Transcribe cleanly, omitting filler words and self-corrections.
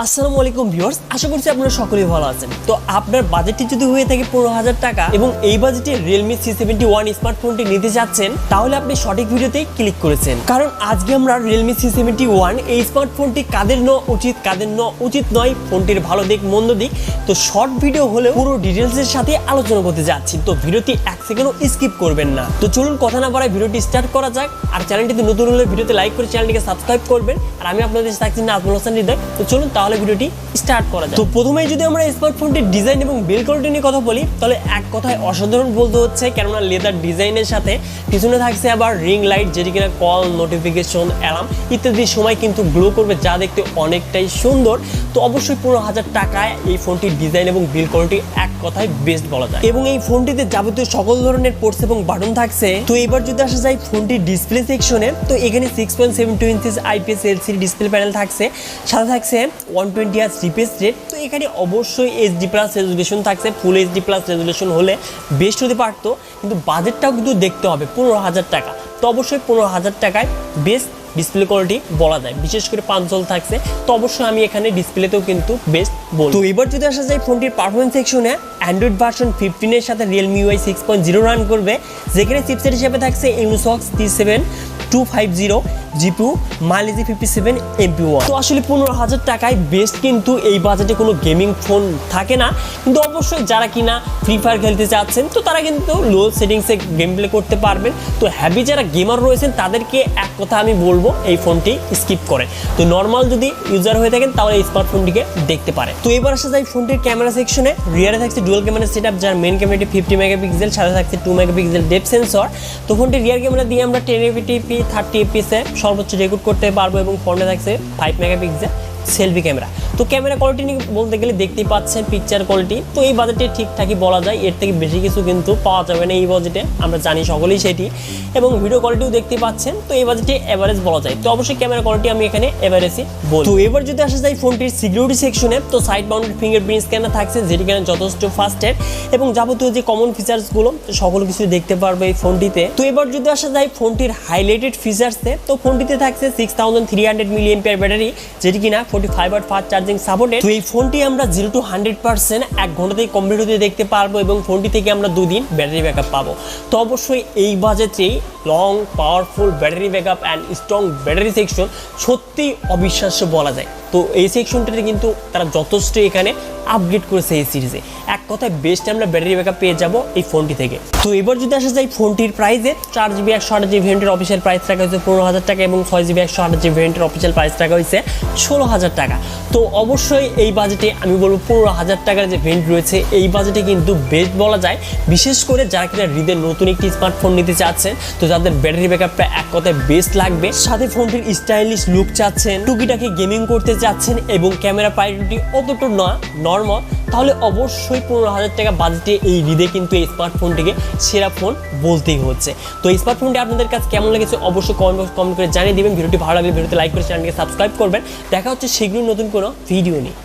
আসসালামু আলাইকুম ভিউয়ার্স, আশা করছি আপনারা সকলেই ভালো আছেন। তো আপনার বাজেটটি যদি হয়ে থাকে 15,000 টাকা এবং এই বাজেটে Realme C71 স্মার্টফোনটি নিতে যাচ্ছেন, তাহলে আপনি সঠিক ভিডিওতেই ক্লিক করেছেন। কারণ আজকে আমরা Realme C71 এই স্মার্টফোনটি কাদের নেওয়া উচিত, কাদের নেওয়া উচিত নয়, ফোনটির ভালো দিক মন্দ দিক, তো শর্ট ভিডিও হলেও পুরো ডিটেলসের সাথে আলোচনা করতে যাচ্ছি। তো ভিডিওটি এক সেকেন্ডও স্কিপ করবেন না। তো চলুন কথা না বাড়ায় ভিডিওটি স্টার্ট করা যাক। আর চ্যানেলটিতে নতুন হলে ভিডিওতে লাইক করে চ্যানেলটিকে সাবস্ক্রাইব করবেন। আর আমি আপনাদের সাথে থাকছি নাজমুল হাসান হৃদয়। তো চলুন তাহলে ভিডিওটি স্টার্ট করা যায়। তো প্রথমেই যদি আমরা স্মার্টফোনটির ডিজাইন এবং বিল্ড কোয়ালিটি নিয়ে কথা বলি, তাহলে এক কথায় অসাধারণ বলতে হচ্ছে, কেননা লেদার ডিজাইনের সাথে পিছনে থাকছে আবার রিং লাইট, যেটি কিনা কল, নোটিফিকেশন, অ্যালার্ম ইত্যাদি সময় কিন্তু গ্লো করবে, যা দেখতে অনেকটাই সুন্দর। তো অবশ্যই 15,000 টাকায় এই ফোনটির ডিজাইন এবং বিল্ড কোয়ালিটি এক কথায় বেস্ট বলা যায়। এবং এই ফোনটিতে যাবতীয় সকল ধরনের পোর্টস এবং বাটন থাকছে। তো এবার যদি আসা যায় ফোনটির ডিসপ্লে সেকশনে, তো এখানে 6.72 inches IPS LCD display panel থাকছে, সাথে থাকছে 120 Hz রিফ্রেশ রেট। তো এখানে অবশ্যই HD+ রেজুলেশন থাকছে। ফুল HD+ রেজুলেশন হলে বেস্ট হতে পারতো, কিন্তু বাজেটটাও কিন্তু দেখতে হবে 15,000 টাকা। তো অবশ্যই 15,000 টাকায় বেস্ট ডিসপ্লে কোয়ালিটি বলা যায়, বিশেষ করে পাঞ্চল থাকছে। তো অবশ্যই আমি এখানে ডিসপ্লেতেও কিন্তু বেস্ট বলবো। তো এবার যদি আসা যায় ফোনটির পারফরমেন্স সেকশনে, অ্যান্ড্রয়েড ভার্সন 15 এর সাথে Realme UI 6.0 রান করবে, যেখানে চিপসেট হিসেবে থাকছে Exynos 37250 GPU, মাইলেজ 57 MP1। তো আসলে 15,000 টাকায় বেস্ট কিন্তু এই বাজেটে কোনো গেমিং ফোন থাকে না। কিন্তু অবশ্যই যারা কিনা ফ্রি ফায়ার খেলতে চাচ্ছেন, তো তারা কিন্তু লো সেটিংসে গেম প্লে করতে পারবেন। তো হ্যাভি যারা গেমার রয়েছেন তাদেরকে এক কথা আমি বলবো, এই ফোনটি স্কিপ করে। তো নর্মাল যদি ইউজার হয়ে থাকেন তাহলে এই স্মার্টফোনটিকে দেখতে পারে। তো এবার আসা যায় ফোনটির ক্যামেরা সেকশনে। রিয়ারে থাকছে ডুয়াল ক্যামেরা সেটআপ, যার মেইন ক্যামেরাটি 50 মেগাপিক্সেল, সাথে থাকছে 2 মেগাপিক্সেল ডেপথ সেন্সর। তো ফোনটির রিয়ার ক্যামেরা দিয়ে আমরা 1080p 30 fps এ সর্বোচ্চ রেকর্ড করতে পারবো, এবং ফোনে থাকছে 5 মেগাপিক্সেল সেলফি ক্যামেরা। তো ক্যামেরা কোয়ালিটি নিয়ে বলতে গেলে দেখতেই পাচ্ছেন পিকচার কোয়ালিটি, তো এই বাজেটে ঠিকঠাকই বলা যায়, এর থেকে বেশি কিছু কিন্তু পাওয়া যাবে না এই বাজেটে, আমরা জানি সকলেই সেটি। এবং ভিডিও কোয়ালিটিও দেখতে পাচ্ছেন, তো এই বাজেটে এভারেজ বলা যায়। তো অবশ্যই ক্যামেরা কোয়ালিটি আমি এখানে এভারেজই বলবো। তো এবার যদি আসা যায় ফোনটির সিকিউরিটি সেকশনে, তো সাইড মাউন্টেড ফিঙ্গারপ্রিন্ট স্ক্যানার থাকছে, যেটি কিনা যথেষ্ট ফাস্টের, এবং যাবতীয় যে কমন ফিচার্সগুলো সকল কিছু দেখতে পারবে এই ফোনটিতে। তো এবার যদি আসা যায় ফোনটির হাইলাইটেড ফিচার্সে, তো ফোনটিতে থাকছে 6300 mAh ব্যাটারি, যেটি কিনা 45 ওয়াট ফাস্ট চার্জিং সাপোর্টেড। তো এই ফোনটি আমরা 0 to 100% 1 ঘন্টাতেই কমপ্লিট হতে দেখতে পারবো, এবং ফোনটি থেকে আমরা 2 দিন ব্যাটারি ব্যাকআপ পাবো। তো অবশ্যই এই বাজেটেই long powerful battery backup and strong battery section সত্যি অবিশ্বাস্য বলা যায়। তো এই সেকশনটাতে কিন্তু তারা যথেষ্ট এখানে আপগ্রেড করেছে এই সিরিজে। এক কথায় বেস্ট আমরা ব্যাটারি ব্যাকআপ পেয়ে যাব এই ফোনটি থেকে। তো এবার যদি আসা যায় ফোনটির প্রাইসে, 4GB 128GB ভেরিয়েন্টের অফিসিয়াল প্রাইস রাখা হয়েছে 15,000 টাকা, এবং 6GB 128GB ভেরিয়েন্টের অফিসিয়াল প্রাইস রাখা হয়েছে 16,000 টাকা। তো অবশ্যই এই বাজেটে আমি বলবো 15,000 টাকার যে ভেরিয়েন্ট রয়েছে এই বাজেটে কিন্তু বেস্ট বলা যায়, বিশেষ করে যারা কিনা হৃদয়ের নতুন একটি স্মার্টফোন নিতে চাচ্ছেন, তো যাদের ব্যাটারি ব্যাকআপটা এক কথায় বেস্ট লাগবে, সাথে ফোনটির স্টাইলিশ লুক চাচ্ছেন, টুকিটাকি গেমিং করতে চাচ্ছেন, এবং ক্যামেরা কোয়ালিটি অতটা না নর্মাল, তাহলে অবশ্যই 15,000 টাকা বাজেটে এই হৃদয় কিন্তু এই স্মার্টফোনটিকে সেরা ফোন বলতেই হচ্ছে। তো এই স্মার্টফোনটি আপনাদের কাছে কেমন লেগেছে অবশ্যই কমেন্ট করে জানিয়ে দিবেন। ভিডিওটি ভালো লাগলে ভিডিওতে লাইক করে চ্যানেলকে সাবস্ক্রাইব করবেন। দেখা হচ্ছে শীঘ্রই নতুন কোনো ভিডিও নিয়ে।